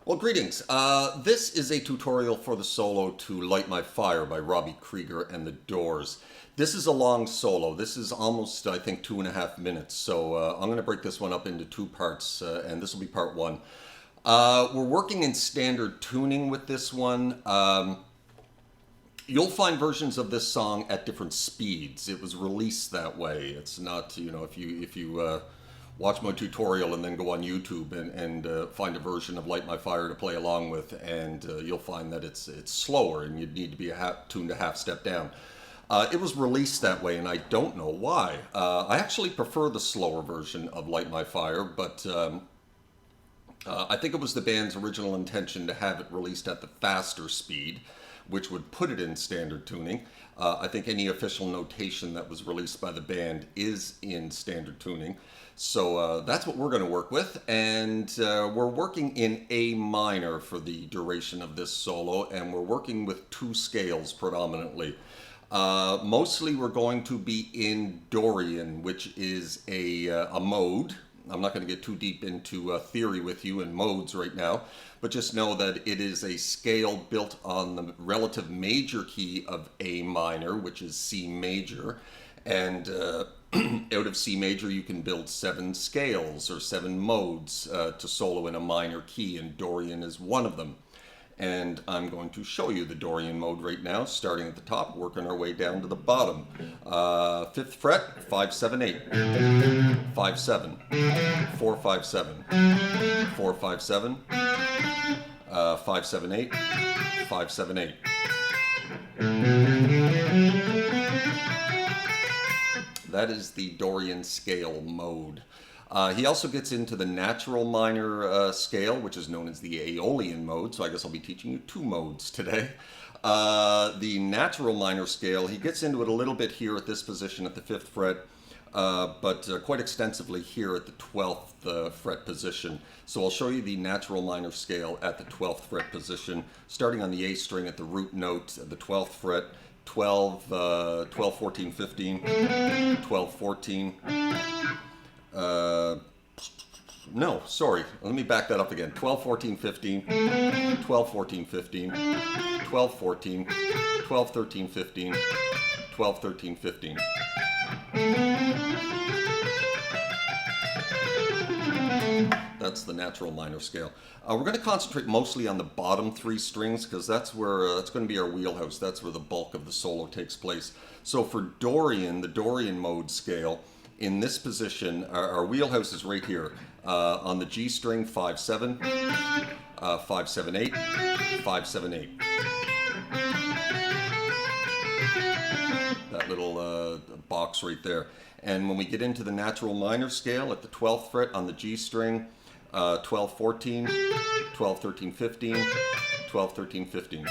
Well, greetings. This is a tutorial for the solo to Light My Fire by Robby, Krieger, and the Doors. This is a long solo. This is almost, I think, 2.5 minutes. So I'm going to break this one up into two parts, and this will be part one. We're working in standard tuning with this one. You'll find versions of this song at different speeds. It was released that way. It's not, if you watch my tutorial and then go on YouTube and find a version of Light My Fire to play along with, and you'll find that it's slower and you'd need to be tuned a half step down. It was released that way, and I don't know why. I actually prefer the slower version of Light My Fire, but I think it was the band's original intention to have it released at the faster speed, which would put it in standard tuning. I think any official notation that was released by the band is in standard tuning. So that's what we're going to work with, and we're working in A minor for the duration of this solo, and we're working with two scales predominantly. Mostly we're going to be in Dorian, which is a mode. I'm not going to get too deep into theory with you and modes right now, but just know that it is a scale built on the relative major key of A minor, which is C major, and out of C major you can build 7 scales or 7 modes to solo in a minor key, and Dorian is one of them. And I'm going to show you the Dorian mode right now, starting at the top, working our way down to the bottom. 5th fret, 5, 7, 8, 5, 7, 4, 5, 7, 4, 5, 7, 5, 7, 8, 5, 7, 8. That is the Dorian scale mode. He also gets into the natural minor scale, which is known as the Aeolian mode, so I guess I'll be teaching you 2 modes today. The natural minor scale, he gets into it a little bit here at this position at the 5th fret, but quite extensively here at the 12th fret position. So I'll show you the natural minor scale at the 12th fret position, starting on the A string at the root note at the 12th fret, 12, 14, 15, 12, 14. No, sorry. Let me back that up again. 12, 14, 15, 12, 14, 15, 12, 14, 12, 13, 15, 12, 13, 15. That's the natural minor scale. We're going to concentrate mostly on the bottom 3 strings because that's where that's going to be our wheelhouse. That's where the bulk of the solo takes place. So for Dorian, the Dorian mode scale, in this position, our wheelhouse is right here. On the G string, 5, 7, 5, 7, 8, 5, 7, 8. That little box right there. And when we get into the natural minor scale at the 12th fret on the G string, 12, 14, 12, 13, 15, 12, 13, 15.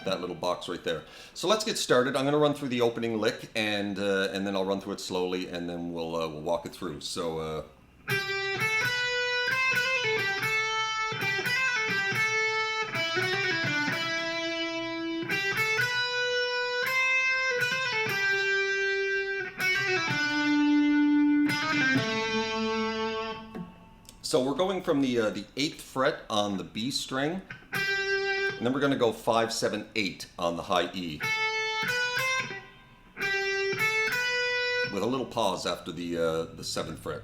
That little box right there. So let's get started. I'm going to run through the opening lick, and then I'll run through it slowly, and then we'll walk it through. So. So we're going from the 8th fret on the B string, and then we're going to go 5, 7, 8 on the high E, with a little pause after the 7th fret.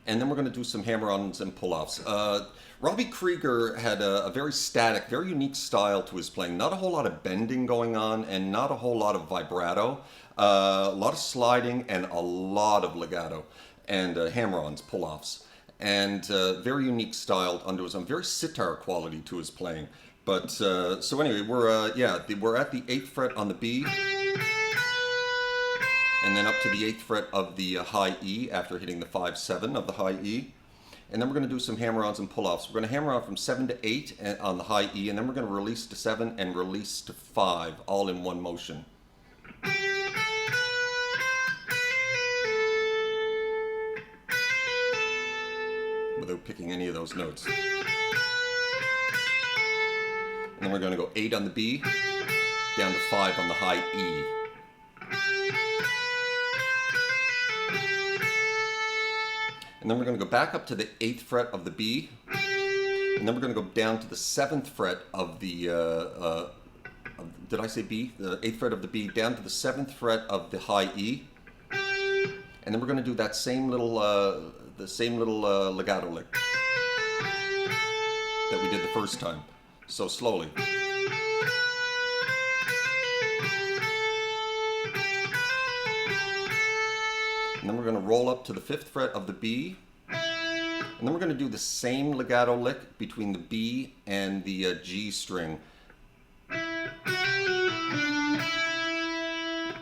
And then we're going to do some hammer-ons and pull-offs. Robby Krieger had a very static, very unique style to his playing. Not a whole lot of bending going on, and not a whole lot of vibrato. A lot of sliding and a lot of legato, and hammer-ons, pull-offs. And very unique style under his own, very sitar quality to his playing. But so anyway, we're at the 8th fret on the B, and then up to the 8th fret of the high E after hitting the 5, 7 of the high E. And then we're going to do some hammer-ons and pull-offs. We're going to hammer on from 7 to 8 on the high E, and then we're going to release to 7 and release to 5, all in one motion. Without picking any of those notes. And then we're going to go 8 on the B, down to 5 on the high E. And then we're going to go back up to the 8th fret of the B, and then we're going to go down to the 7th fret of the, did I say B? The 8th fret of the B, down to the 7th fret of the high E, and then we're going to do that same little, legato lick that we did the first time. So slowly. And then we're going to roll up to the 5th fret of the B, and then we're going to do the same legato lick between the B and the G string.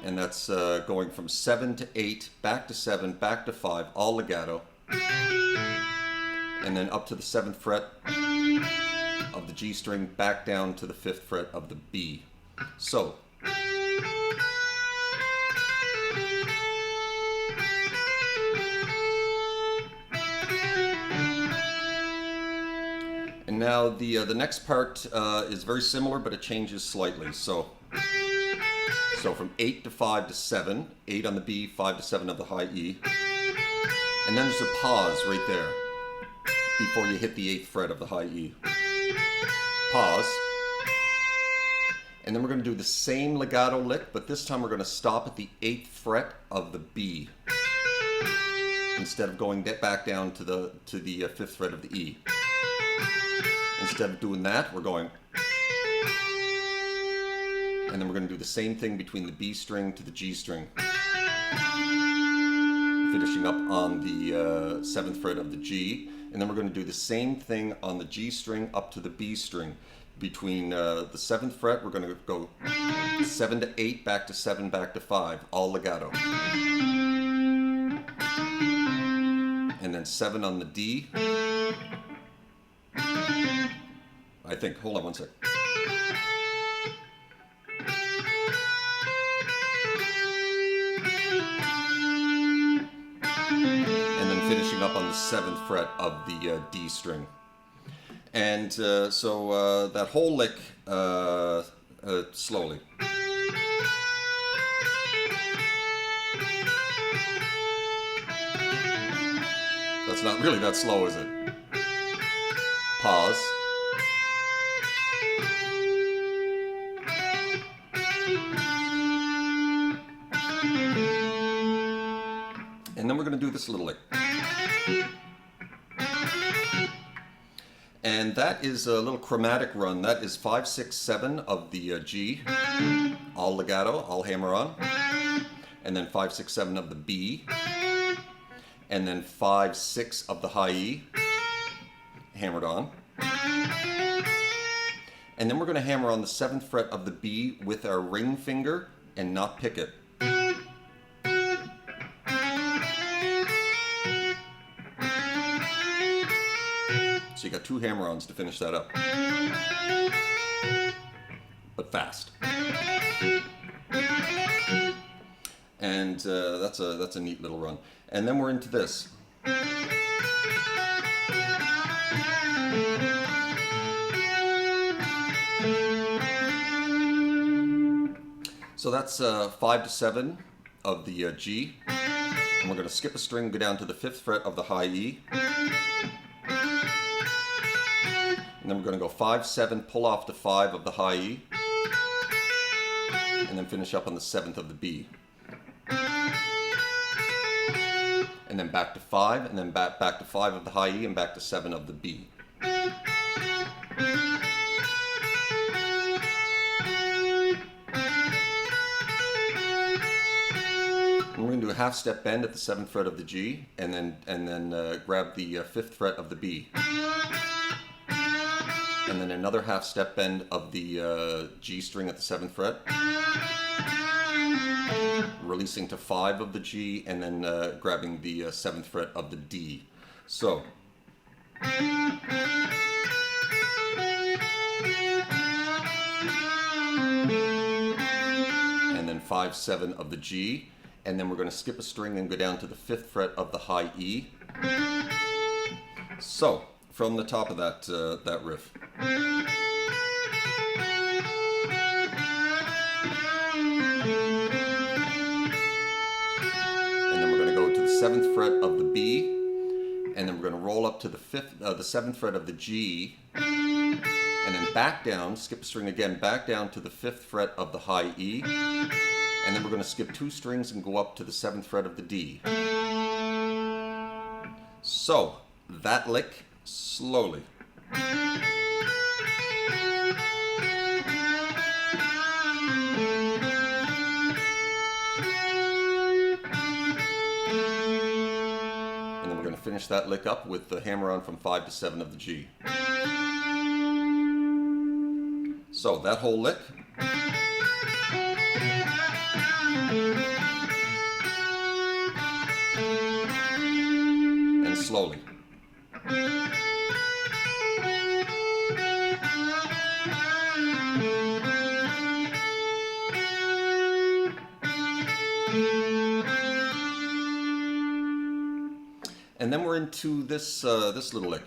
And that's going from 7 to 8, back to 7, back to 5, all legato. And then up to the 7th fret of the G string, back down to the 5th fret of the B. So. And now the next part is very similar, but it changes slightly. So from 8 to 5 to 7, 8 on the B, 5 to 7 of the high E. And then there's a pause right there before you hit the 8th fret of the high E. Pause. And then we're going to do the same legato lick, but this time we're going to stop at the 8th fret of the B instead of going back down to the 5th fret of the E. Instead of doing that, we're going, and then we're going to do the same thing between the B string to the G string, finishing up on the 7th fret of the G, and then we're going to do the same thing on the G string up to the B string. Between the 7th fret, we're going to go 7 to 8, back to 7, back to 5, all legato. And then 7 on the D. I think, hold on one sec. And then finishing up on the 7th fret of the D string. And so that whole lick slowly. That's not really that slow, is it? Pause. And then we're going to do this little lick. And that is a little chromatic run. That is 5, 6, 7 of the G, all legato, all hammer on. And then 5, 6, 7 of the B. And then 5, 6 of the high E, hammered on. And then we're going to hammer on the 7th fret of the B with our ring finger and not pick it. So you got 2 hammer-ons to finish that up. But fast. And that's a neat little run. And then we're into this. So that's 5 to 7 of the G. And we're going to skip a string, go down to the 5th fret of the high E. And then we're going to go 5, 7, pull off to 5 of the high E. And then finish up on the 7th of the B. And then back to 5, and then back to 5 of the high E, and back to 7 of the B. And we're going to do a half step bend at the 7th fret of the G, and then grab the 5th fret of the B. And then another half step bend of the G string at the 7th fret. Releasing to 5 of the G, and then grabbing the 7th fret of the D. So. And then 5, 7 of the G. And then we're going to skip a string and go down to the 5th fret of the high E. So, from the top of that riff. And then we're going to go to the 7th fret of the B, and then we're going to roll up to the seventh fret of the G, and then back down, skip a string again, back down to the 5th fret of the high E, and then we're going to skip 2 strings and go up to the 7th fret of the D. So, that lick, slowly. Finish that lick up with the hammer on from 5 to 7 of the G. So that whole lick. And slowly. And then we're into this this little lick.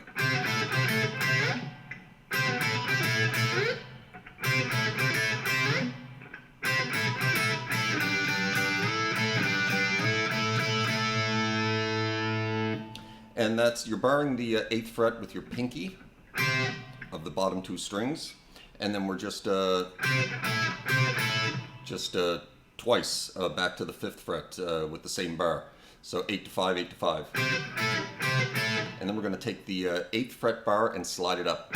And that's, you're barring the 8th fret with your pinky of the bottom 2 strings, and then we're just twice back to the 5th fret with the same bar. So 8 to 5, 8 to 5. And then we're going to take the 8th fret bar and slide it up.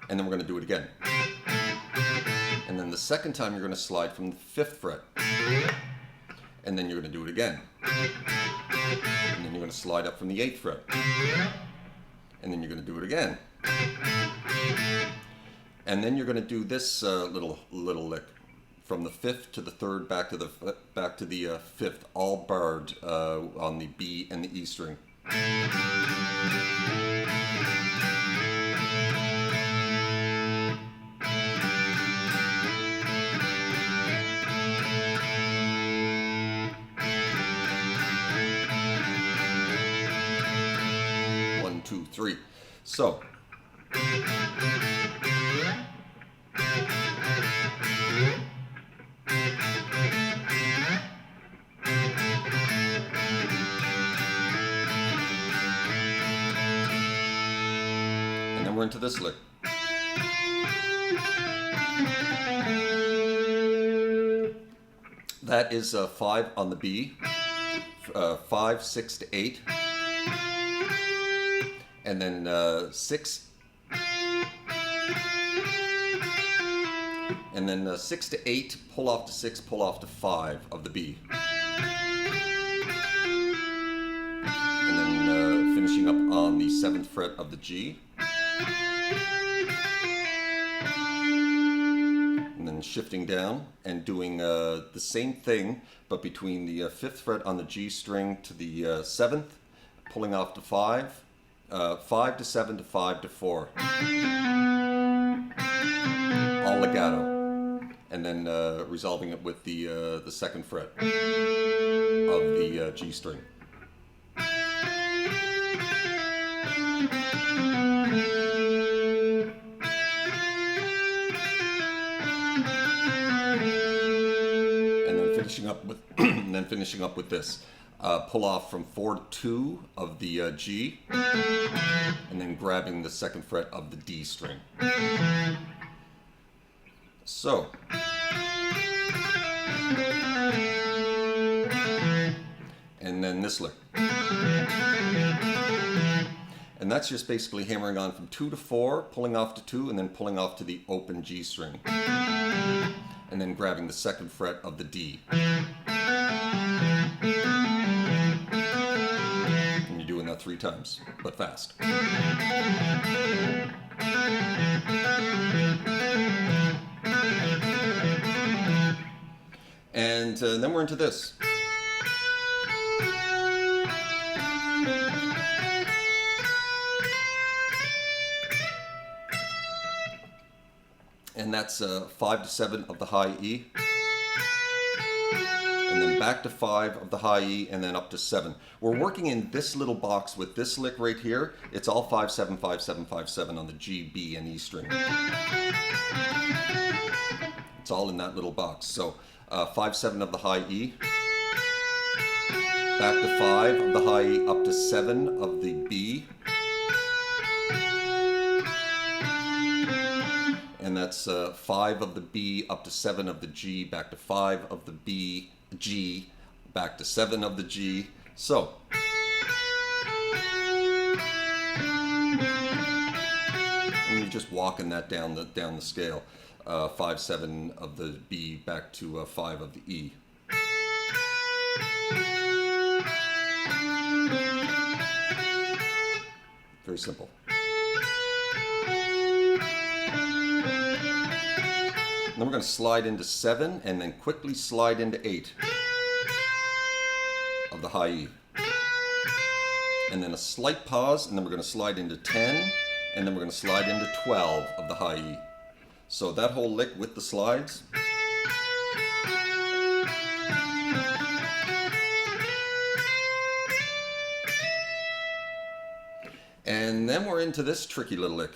And then we're going to do it again. And then the second time you're going to slide from the 5th fret. And then you're going to do it again. And then you're going to slide up from the 8th fret. And then you're going to do it again. And then you're going to do this little lick. From the 5th to the 3rd, back to the 5th, all barred on the B and the E string. One, two, three. So. We're into this lick. That is 5 on the B, 5, 6 to 8, and then 6, and then 6 to 8, pull off to 6, pull off to 5 of the B. And then finishing up on the 7th fret of the G. And then shifting down and doing the same thing, but between the 5th fret on the G string to the 7th, pulling off to 5, 5 to 7 to 5 to 4. All legato. And then resolving it with the 2nd fret of the G string. Finishing up with this. Pull off from 4 to 2 of the G, and then grabbing the 2nd fret of the D string. So. And then this lick. And that's just basically hammering on from 2 to 4, pulling off to 2, and then pulling off to the open G string. And then grabbing the 2nd fret of the D. And you're doing that 3 times, but fast. And then we're into this. And that's 5 to 7 of the high E. And then back to 5 of the high E, and then up to 7. We're working in this little box with this lick right here. It's all 5, 7, 5, 7, 5, 7 on the G, B, and E string. It's all in that little box. So 5, 7 of the high E. back to 5 of the high E, up to 7 of the B. And that's 5 of the B, up to 7 of the G, back to 5 of the B, G, back to 7 of the G. So, and you're just walking that down the scale. 5, 7 of the B, back to 5 of the E. Very simple. Then we're going to slide into 7 and then quickly slide into 8 of the high E. And then a slight pause, and then we're going to slide into 10, and then we're going to slide into 12 of the high E. So that whole lick with the slides. And then we're into this tricky little lick.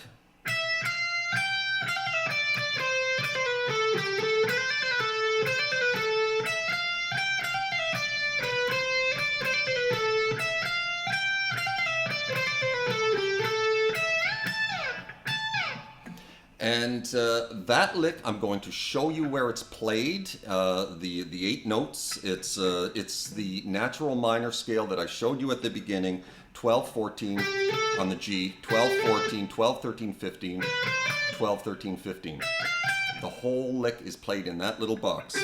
And that lick, I'm going to show you where it's played. The 8 notes. It's the natural minor scale that I showed you at the beginning. 12, 14 on the G. 12, 14, 12, 13, 15. 12, 13, 15. The whole lick is played in that little box.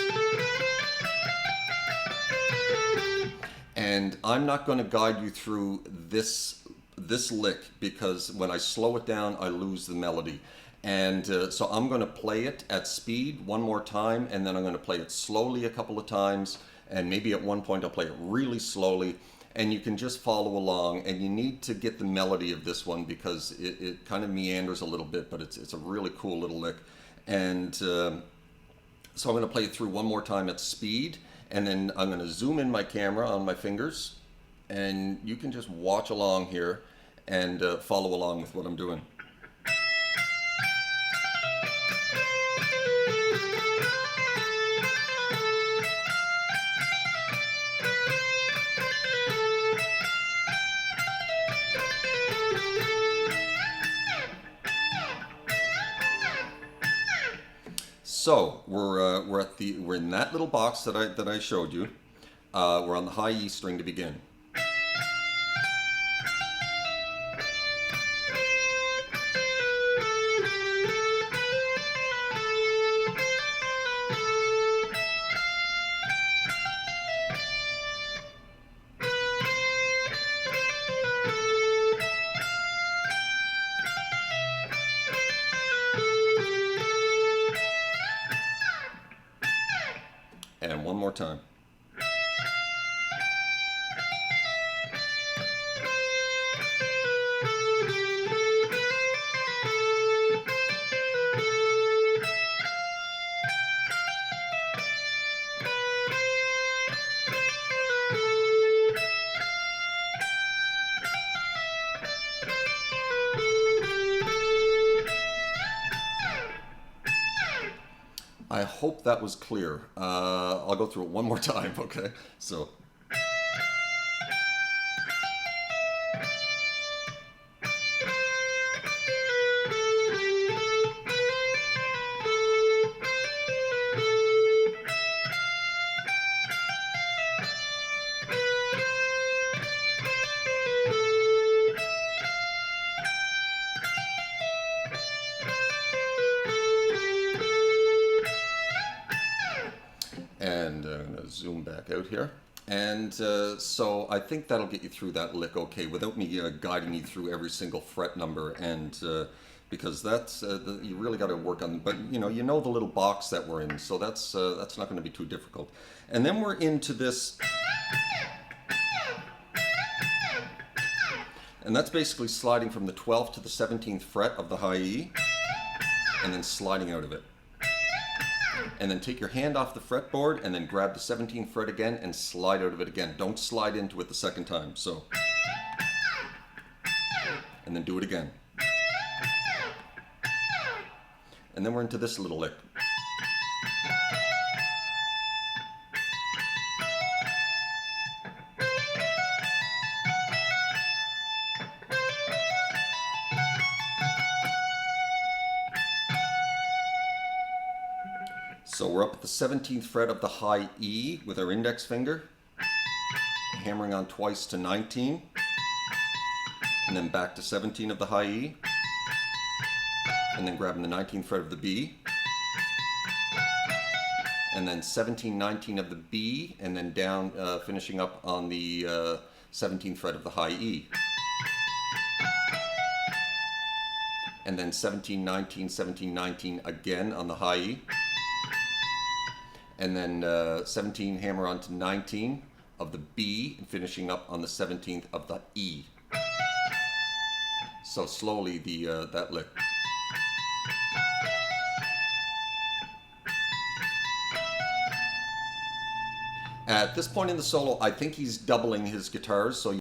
And I'm not going to guide you through this lick because when I slow it down, I lose the melody. And so I'm going to play it at speed one more time, and then I'm going to play it slowly a couple of times, and maybe at one point I'll play it really slowly, and you can just follow along. And you need to get the melody of this one because it kind of meanders a little bit, but it's a really cool little lick. And so I'm going to play it through one more time at speed, and then I'm going to zoom in my camera on my fingers, and you can just watch along here and follow along with what I'm doing. So we're in that little box that I showed you. We're on the high E string to begin. And one more time. I hope that was clear. I'll go through it one more time, okay? So. And I'm going to zoom back out here. And so I think that'll get you through that lick okay without me guiding you through every single fret number. And because that's, you really got to work on, but you know the little box that we're in. So that's not going to be too difficult. And then we're into this. And that's basically sliding from the 12th to the 17th fret of the high E and then sliding out of it. And then take your hand off the fretboard and then grab the 17th fret again and slide out of it again. Don't slide into it the second time. So, and then do it again. And then we're into this little lick. So we're up at the 17th fret of the high E with our index finger, hammering on twice to 19, and then back to 17 of the high E, and then grabbing the 19th fret of the B, and then 17, 19 of the B, and then down, finishing up on the 17th fret of the high E. And then 17, 19, 17, 19 again on the high E. And then 17, hammer on to 19 of the B, and finishing up on the 17th of the E. So slowly that lick. At this point in the solo, I think he's doubling his guitars, so